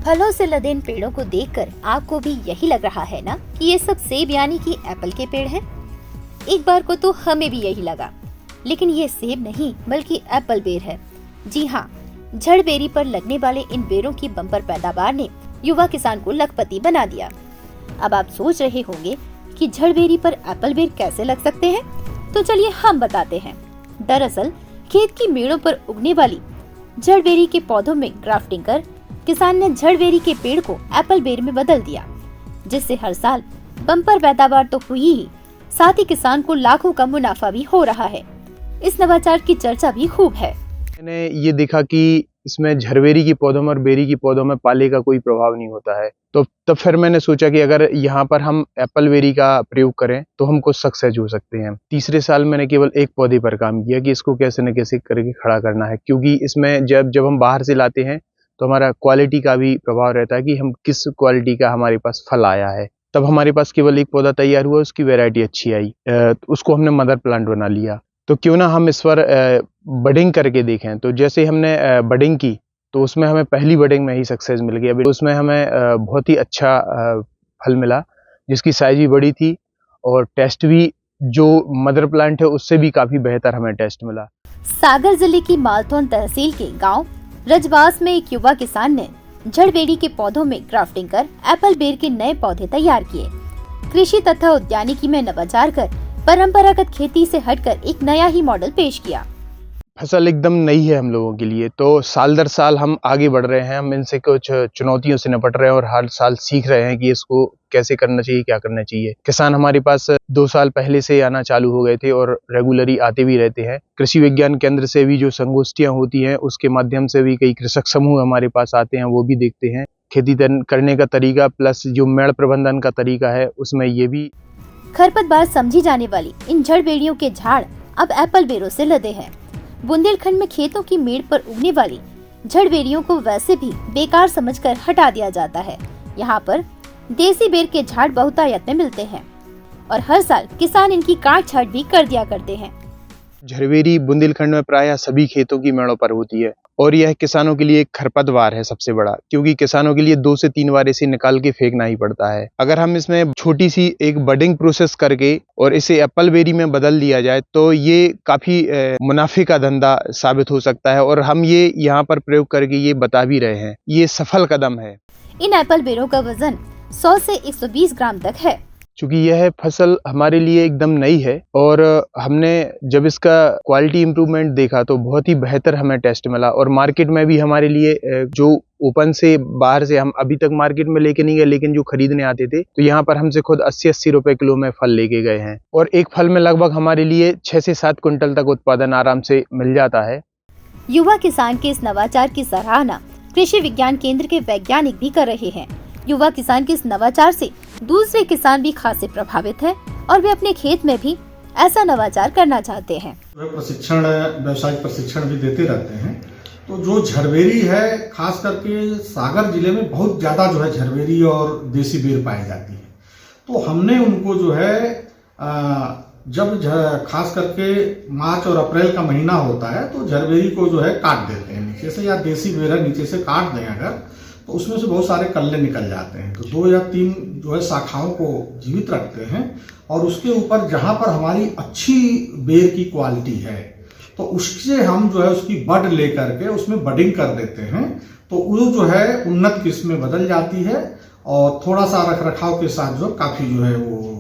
फलों से लदे इन पेड़ों को देखकर आपको भी यही लग रहा है ना कि ये सब सेब यानी कि एप्पल के पेड़ हैं? एक बार को तो हमें भी यही लगा, लेकिन ये सेब नहीं बल्कि एप्पल बेर है। जी हाँ, झड़बेरी पर लगने वाले इन बेरों की बम्पर पैदावार ने युवा किसान को लखपति बना दिया। अब आप सोच रहे होंगे कि झड़बेरी पर एप्पल बेर कैसे लग सकते हैं, तो चलिए हम बताते हैं। दरअसल खेत की मेड़ों पर उगने वाली झड़बेरी के पौधों में ग्राफ्टिंग कर किसान ने झड़बेरी के पेड़ को एप्पल बेर में बदल दिया, जिससे हर साल बम्पर पैदावार तो हुई ही, साथ ही किसान को लाखों का मुनाफा भी हो रहा है। इस नवाचार की चर्चा भी खूब है। मैंने ये देखा कि इसमें झड़बेरी की पौधों में और बेरी की पौधों में पाले का कोई प्रभाव नहीं होता है, तो तब फिर मैंने सोचा कि अगर यहाँ पर हम एप्पल बेरी का प्रयोग करें तो हम कुछ सक्सेस हो सकते हैं। तीसरे साल मैंने केवल एक पौधे पर काम किया कि इसको कैसे न कैसे करके खड़ा करना है, क्योंकि इसमें जब हम बाहर से लाते हैं तो हमारा क्वालिटी का भी प्रभाव रहता है कि हम किस क्वालिटी का हमारे पास फल आया है। तब हमारे पास केवल एक पौधा तैयार हुआ, उसकी वैरायटी अच्छी आई, उसको हमने मदर प्लांट बना लिया। तो क्यों ना हम इस पर बडिंग करके देखें। तो जैसे हमने बडिंग की तो उसमें हमें पहली बडिंग में ही सक्सेस मिल गई। अभी उसमें हमें बहुत ही अच्छा फल मिला, जिसकी साइज भी बड़ी थी और टेस्ट भी जो मदर प्लांट है उससे भी काफी बेहतर हमें टेस्ट मिला। सागर जिले की मालथौन तहसील के गांव रजवास में एक युवा किसान ने झड़बेरी के पौधों में ग्राफ्टिंग कर एप्पल बेर के नए पौधे तैयार किए। कृषि तथा उद्यानिकी में नवाचार कर परंपरागत खेती से हटकर एक नया ही मॉडल पेश किया। फसल एकदम नई है हम लोगों के लिए, तो साल दर साल हम आगे बढ़ रहे हैं। हम इनसे कुछ चुनौतियों से निपट रहे हैं और हर साल सीख रहे हैं कि इसको कैसे करना चाहिए, क्या करना चाहिए। किसान हमारे पास 2 साल पहले से आना चालू हो गए थे और रेगुलरली आते भी रहते हैं। कृषि विज्ञान केंद्र से भी जो संगोष्ठियां होती हैं उसके माध्यम से भी कई कृषक समूह हमारे पास आते हैं, वो भी देखते हैं। खेती करने का तरीका प्लस जो मेड़ प्रबंधन का तरीका है उसमें ये भी। खरपतवार समझी जाने वाली इन झड़बेरियों के झाड़ अब एप्पल बेरों से लदे हैं। बुंदेलखंड में खेतों की मेड़ पर उगने वाली झड़बेरियों को वैसे भी बेकार समझकर हटा दिया जाता है। यहाँ पर देसी बेर के झाड़ बहुतायत में मिलते हैं और हर साल किसान इनकी काट छाट भी कर दिया करते हैं। झड़बेरी बुंदेलखंड में प्रायः सभी खेतों की मेड़ों पर होती है और यह किसानों के लिए एक खरपतवार है सबसे बड़ा, क्योंकि किसानों के लिए 2 से 3 बार इसे निकाल के फेंकना ही पड़ता है। अगर हम इसमें छोटी सी एक बडिंग प्रोसेस करके और इसे एप्पल बेरी में बदल दिया जाए तो ये काफी मुनाफे का धंधा साबित हो सकता है और हम ये यहाँ पर प्रयोग करके ये बता भी रहे हैं। ये सफल कदम है। इन एप्पल बेरों का वजन 100 से 120 ग्राम तक है। चूंकि यह फसल हमारे लिए एकदम नई है और हमने जब इसका क्वालिटी इम्प्रूवमेंट देखा तो बहुत ही बेहतर हमें टेस्ट मिला और मार्केट में भी हमारे लिए जो ओपन से बाहर से हम अभी तक मार्केट में लेके नहीं गए, लेकिन जो खरीदने आते थे तो यहाँ पर हमसे खुद 80-80 रुपए किलो में फल लेके गए हैं और एक फल में लगभग हमारे लिए 6 से 7 क्विंटल तक उत्पादन आराम से मिल जाता है। युवा किसान के इस नवाचार की सराहना कृषि विज्ञान केंद्र के वैज्ञानिक भी कर रहे हैं। युवा किसान के इस नवाचार से दूसरे किसान भी खासे प्रभावित हैं और वे अपने खेत में भी ऐसा नवाचार करना चाहते हैं। व्यावसायिक प्रशिक्षण भी देते रहते हैं। तो जो झड़बेरी है खास करके सागर जिले में बहुत ज्यादा जो है झड़बेरी और देसी बेर पाई जाती है। तो हमने उनको जो है जब खास करके मार्च और अप्रैल का महीना होता है तो झड़बेरी को जो है काट देते हैं नीचे से, या देसी बेर है नीचे से काट दें अगर तो उसमें से बहुत सारे कल्ले निकल जाते हैं। तो 2 या 3 जो है शाखाओं को जीवित रखते हैं और उसके ऊपर जहां पर हमारी अच्छी बेर की क्वालिटी है तो उससे हम जो है उसकी बड लेकर के उसमें बडिंग कर देते हैं। तो वो जो है उन्नत किस्म में बदल जाती है और थोड़ा सा रख रखाव के साथ जो काफी जो है वो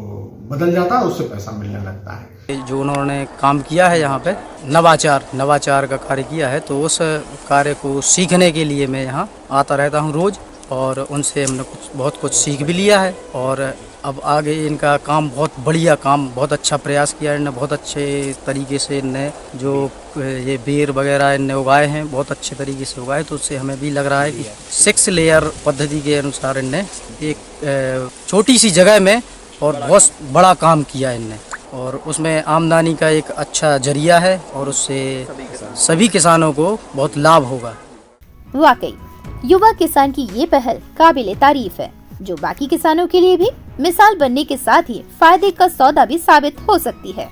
बदल जाता है, उससे पैसा मिलने लगता है। जो उन्होंने काम किया है यहाँ पे नवाचार का कार्य किया है, तो उस कार्य को सीखने के लिए मैं यहाँ आता रहता हूँ रोज और उनसे हमने बहुत कुछ सीख भी लिया है। और अब आगे इनका काम बहुत बढ़िया काम, बहुत अच्छा प्रयास किया है इनने, बहुत अच्छे तरीके से इनने जो ये बेर वगैरह इनने उगाए हैं बहुत अच्छे तरीके से उगाए। तो उससे हमें भी लग रहा है कि 6 लेयर पद्धति के अनुसार इनने एक छोटी सी जगह में और बहुत बड़ा काम किया इनने और उसमें आमदनी का एक अच्छा जरिया है और उससे सभी किसानों को बहुत लाभ होगा। वाकई युवा किसान की ये पहल काबिले तारीफ है, जो बाकी किसानों के लिए भी मिसाल बनने के साथ ही फायदे का सौदा भी साबित हो सकती है।